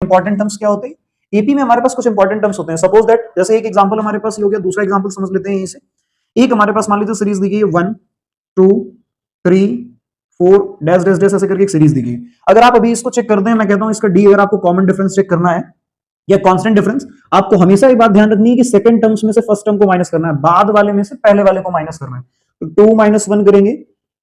Important terms क्या होते हैं? एपी में हमारे पास कुछ इंपॉर्टेंट टर्म्स होते हैं। सपोज दैट जैसे एक एग्जांपल हमारे पास ये हो गया, दूसरा एग्जांपल समझ लेते हैं यहीं से। एक हमारे पास मान लीजिए सीरीज दी गई है 1 2 3 4 डैश डैश डैश ऐसे करके एक सीरीज दी गई है। अगर आप अभी इसको चेक करते हैं, मैं कहता हूं इसका डी अगर आपको कॉमन डिफरेंस चेक करना है या कांस्टेंट डिफरेंस, आपको हमेशा एक बात ध्यान रखनी है कि सेकंड टर्म्स में से फर्स्ट टर्म को माइनस करना है, बाद वाले में से पहले वाले को माइनस करना है। तो 2 - 1 करेंगे,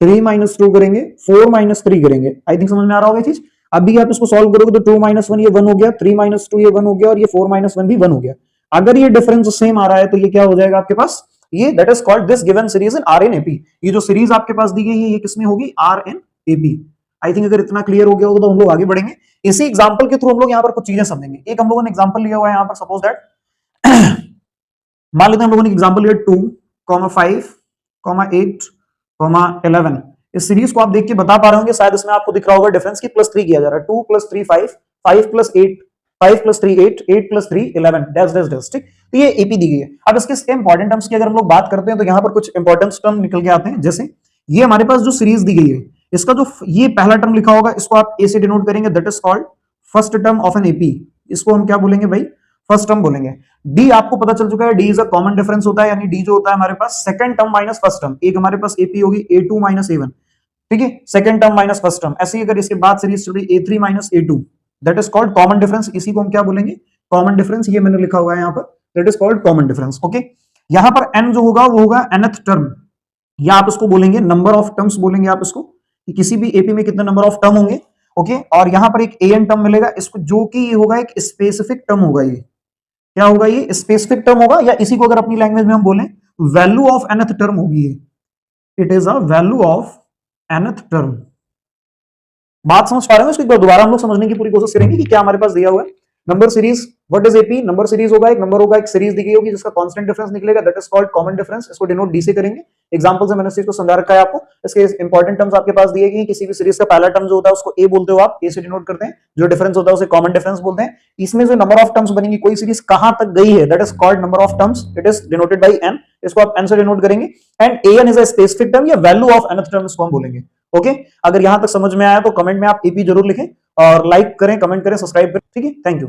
3 - 2 करेंगे, 4 - 3 करेंगे। आई थिंक समझ में आ रहा होगा चीज। अभी आप इसको सॉल्व करोगे तो 2 - 1 ये 1 हो गया, 3 - 2 ये 1 हो गया और ये 4 - 1 भी 1 हो गया। अगर ये डिफरेंस सेम आ रहा है तो ये क्या हो जाएगा आपके पास, ये that is called this given series in are N AP. ये जो सीरीज आपके पास दी गई है ये किसमें होगी, R N AP. I think अगर इतना क्लियर हो गया होगा तो हम लोग आगे बढ़ेंगे। इसी एग्जांपल के थ्रू हम लोग यहाँ पर कुछ चीजें समझेंगे। एक हम लोगों ने एग्जांपल लिया हुआ है यहाँ पर, सपोज दैट मान लेते हैं हम लोगों ने एग्जांपल लिया 2, 5, 8, 11। इस सीरीज को आप देख के बता पा रहे होंगे, शायद इसमें आपको दिख रहा होगा डिफरेंस की +3 किया जा रहा है। 2 + 3 5, 5 + 8, 5 + 3 8, 8 + 3 11 डैश डैश डैश। ठीक, तो ये एपी दी गई है। अब इसके इंपॉर्टेंट टर्म्स की अगर हम लोग बात करते हैं तो यहाँ पर कुछ इंपॉर्टेंट टर्म निकल के आते हैं। जैसे ये हमारे पास जो सीरीज दी गई है, इसका जो ये पहला टर्म लिखा होगा इसको आप ए से डिनोट करेंगे, that is called first term of an AP. इसको हम क्या बोलेंगे भाई, फर्स्ट टर्म बोलेंगे। डी आपको पता चल चुका है, D is a common difference होता है, यानी डी जो होता है हमारे पास second term minus first term. एक हमारे पास एपी होगी A2 - A1, ठीक है, second term minus first term. ऐसे ही अगर इसके बाद सीरीज चल रही A3 - A2, that is called common difference. इसी को हम क्या बोलेंगे, कॉमन डिफरेंस। ये मैंने लिखा हुआ है यहाँ पर, that is called common difference. Okay, यहाँ पर n जो होगा वो होगा nth टर्म, या आप इसको बोलेंगे नंबर ऑफ टर्म्स बोलेंगे आप इसको, कि किसी भी एपी में कितने नंबर ऑफ टर्म होंगे। ओके, और यहां पर एक an टर्म मिलेगा इसको, जो कि ये होगा एक स्पेसिफिक टर्म होगा। ये क्या होगा, ये स्पेसिफिक टर्म होगा, या इसी को अगर अपनी लैंग्वेज में हम बोलें वैल्यू ऑफ nth टर्म होगी। It is a value of nth term. बात समझ पा रहे हो? इसको एक बार दोबारा हम लोग समझने की पूरी कोशिश करेंगे कि क्या हमारे पास दिया हुआ है। Number series, what is AP? Number series होगा, एक नंबर होगा, एक सीरीज दी गई होगी जिसका कांस्टेंट डिफरेंस निकलेगा, that is called common difference. इसको डिनोट डी से करेंगे। एग्जांपल से मैंने इस चीज को समझा रखा है आपको। इसके इंपॉर्टेंट टर्म्स आपके पास दिए गए, किसी भी सीरीज का पहला टर्म जो होता है उसको ए बोलते हो आप, ए से डिनोट करते हैं। जो डिफरेंस होता है उसे कॉमन डिफरेंस बोलते हैं। इसमें जो नंबर ऑफ टर्म्स बनेंगी, कोई सीरीज कहां तक गई है, that is called number of terms. It is denoted by n। इसको आप n से डिनोट करेंगे, and an is a specific term या वैल्यू ऑफ nth टर्म इसको हम बोलेंगे। ओके, अगर यहां तक समझ में आया तो कमेंट में आप एपी जरूर लिखें और लाइक करें, कमेंट करें, सब्सक्राइब करें। ठीक है, थैंक यू।